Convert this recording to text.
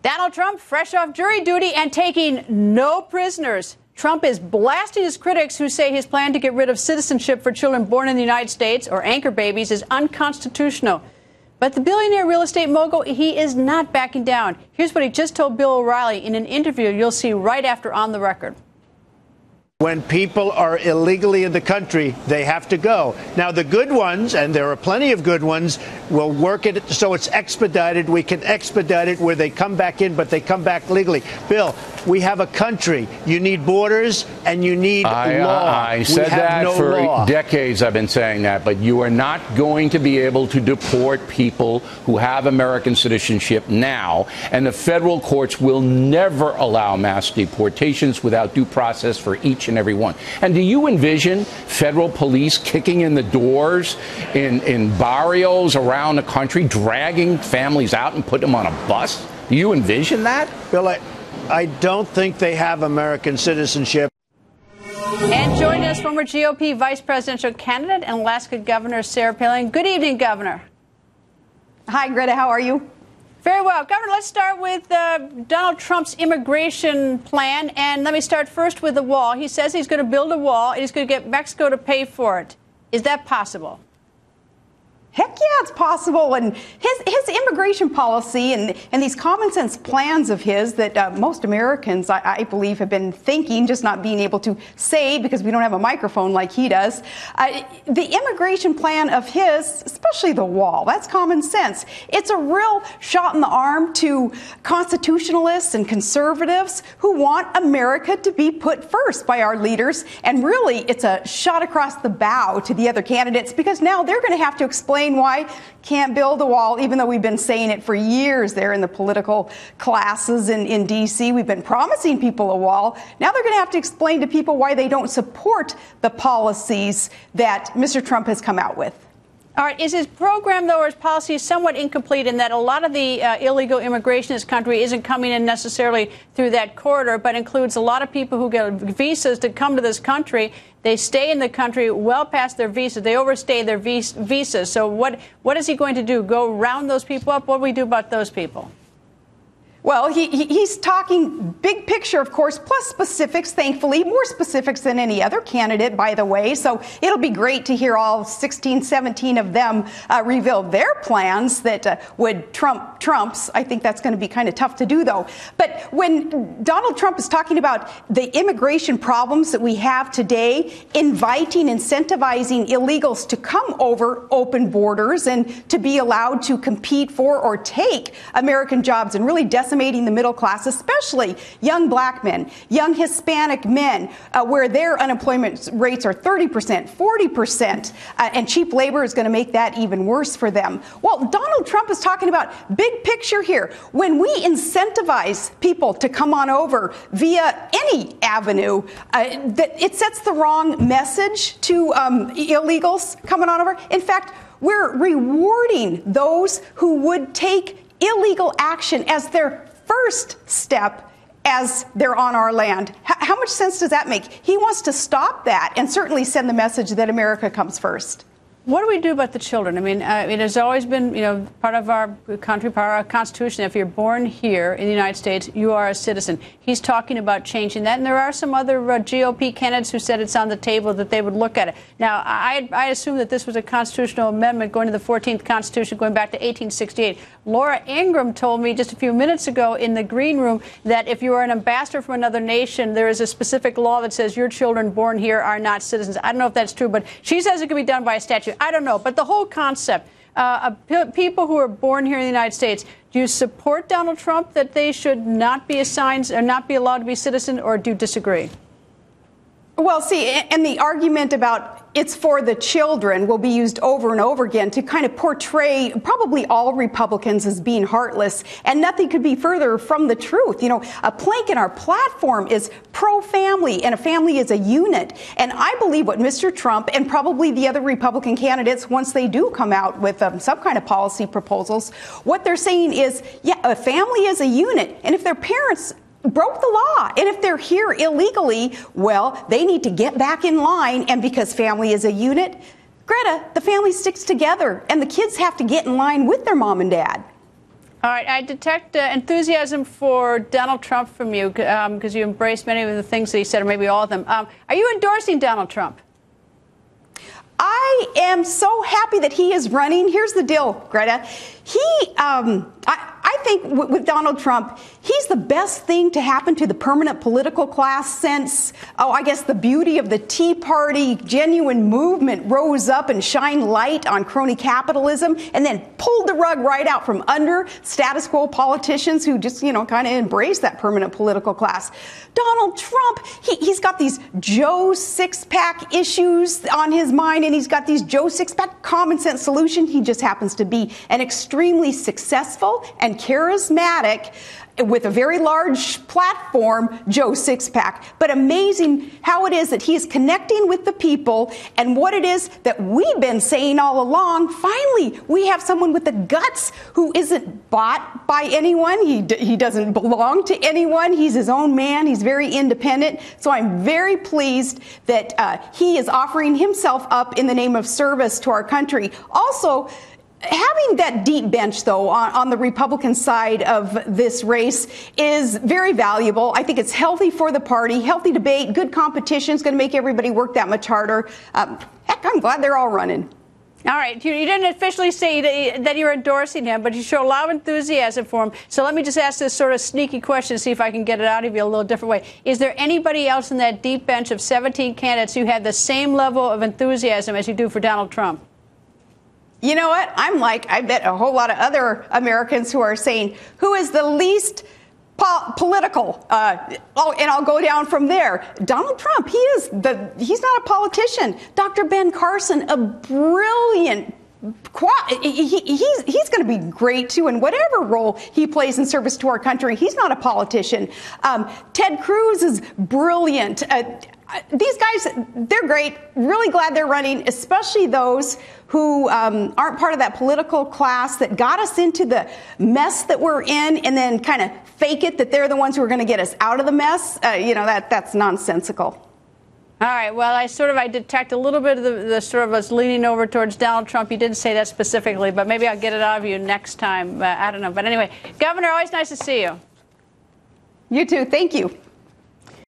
Donald Trump, fresh off jury duty and taking no prisoners. Trump is blasting his critics who say his plan to get rid of citizenship for children born in the United States, or anchor babies, is unconstitutional. But the billionaire real estate mogul, he is not backing down. Here's what he just told Bill O'Reilly in an interview you'll see right after On the Record. When people are illegally in the country, they have to go. Now, the good ones, and there are plenty of good ones, will work it so it's expedited. We can expedite it where they come back in, but they come back legally. Bill, we have a country. You need borders and you need law. I said that for decades. I've been saying that. But you are not going to be able to deport people who have American citizenship now. And the federal courts will never allow mass deportations without due process for each and every one. And do you envision federal police kicking in the doors in barrios around the country, dragging families out and putting them on a bus? Do you envision that? Bill, I don't think they have American citizenship. And joining us, former GOP vice presidential candidate and Alaska Governor Sarah Palin. Good evening, Governor. Hi, Greta. How are you? Very well. Governor, let's start with Donald Trump's immigration plan. And let me start first with the wall. He says he's going to build a wall and he's going to get Mexico to pay for it. Is that possible? Heck yeah, it's possible. And his immigration policy and these common sense plans of his that most Americans, I believe, have been thinking, just not being able to say because we don't have a microphone like he does. The immigration plan of his, especially the wall, that's common sense. It's a real shot in the arm to constitutionalists and conservatives who want America to be put first by our leaders. And really, it's a shot across the bow to the other candidates because now they're going to have to explain why can't build a wall, even though we've been saying it for years there in the political classes in D.C. We've been promising people a wall. Now they're going to have to explain to people why they don't support the policies that Mr. Trump has come out with. All right. Is his program, though, or his policy somewhat incomplete in that a lot of the illegal immigration in this country isn't coming in necessarily through that corridor, but includes a lot of people who get visas to come to this country. They stay in the country well past their visas. They overstay their visas. So what is he going to do? Go round those people up? What do we do about those people? Well, he's talking big picture, of course, plus specifics, thankfully, more specifics than any other candidate, by the way. So it'll be great to hear all 16, 17 of them reveal their plans that would trump Trump's. I think that's going to be kind of tough to do, though. But when Donald Trump is talking about the immigration problems that we have today, inviting, incentivizing illegals to come over open borders and to be allowed to compete for or take American jobs and really decimating the middle class, especially young black men, young Hispanic men, where their unemployment rates are 30%, 40%, and cheap labor is going to make that even worse for them. Well, Donald Trump is talking about big picture here. When we incentivize people to come on over via any avenue, that it sets the wrong message to illegals coming on over. In fact, we're rewarding those who would take illegal action as their first step as they're on our land. How much sense does that make? He wants to stop that and certainly send the message that America comes first. What do we do about the children? I mean, it has always been, part of our country, part of our Constitution. If you're born here in the United States, you are a citizen. He's talking about changing that. And there are some other GOP candidates who said it's on the table that they would look at it. Now, I assume that this was a constitutional amendment going to the 14th Constitution going back to 1868. Laura Ingraham told me just a few minutes ago in the green room that if you are an ambassador from another nation, there is a specific law that says your children born here are not citizens. I don't know if that's true, but she says it can be done by a statute. I don't know. But the whole concept of people who are born here in the United States, do you support Donald Trump that they should not be assigned or not be allowed to be citizen, or do you disagree? Well, see, and the argument about it's for the children will be used over and over again to kind of portray probably all Republicans as being heartless, and nothing could be further from the truth. A plank in our platform is pro-family, and a family is a unit. And I believe what Mr. Trump and probably the other Republican candidates, once they do come out with some kind of policy proposals, what they're saying is, yeah, a family is a unit, and if their parents broke the law, and if they're here illegally, well, they need to get back in line. And because family is a unit, Greta, the family sticks together, and the kids have to get in line with their mom and dad. All right, I detect enthusiasm for Donald Trump from you because you embrace many of the things that he said, or maybe all of them. Are you endorsing Donald Trump? I am so happy that he is running. Here's the deal, Greta. I think with Donald Trump, he's the best thing to happen to the permanent political class since, I guess the beauty of the Tea Party genuine movement rose up and shined light on crony capitalism and then pulled the rug right out from under status quo politicians who just, kind of embrace that permanent political class. Donald Trump, he's got these Joe six-pack issues on his mind, and he's got these Joe six-pack common sense solutions. He just happens to be an extremely successful and charismatic, with a very large platform, Joe Sixpack. But amazing how it is that he is connecting with the people and what it is that we've been saying all along. Finally, we have someone with the guts who isn't bought by anyone. He doesn't belong to anyone. He's his own man. He's very independent. So I'm very pleased that he is offering himself up in the name of service to our country. Also, having that deep bench, though, on the Republican side of this race is very valuable. I think it's healthy for the party, healthy debate, good competition is going to make everybody work that much harder. Heck, I'm glad they're all running. All right. You didn't officially say that you're endorsing him, but you show a lot of enthusiasm for him. So let me just ask this sort of sneaky question to see if I can get it out of you a little different way. Is there anybody else in that deep bench of 17 candidates who have the same level of enthusiasm as you do for Donald Trump? You know what? I bet a whole lot of other Americans who are saying, who is the least political? And I'll go down from there. Donald Trump, he's not a politician. Dr. Ben Carson, a brilliant he's going to be great, too, in whatever role he plays in service to our country. He's not a politician. Ted Cruz is brilliant. These guys, they're great. Really glad they're running, especially those who aren't part of that political class that got us into the mess that we're in and then kind of fake it that they're the ones who are going to get us out of the mess. That's nonsensical. All right. Well, I detect a little bit of the sort of us leaning over towards Donald Trump. You didn't say that specifically, but maybe I'll get it out of you next time. I don't know. But anyway, Governor, always nice to see you. You too. Thank you.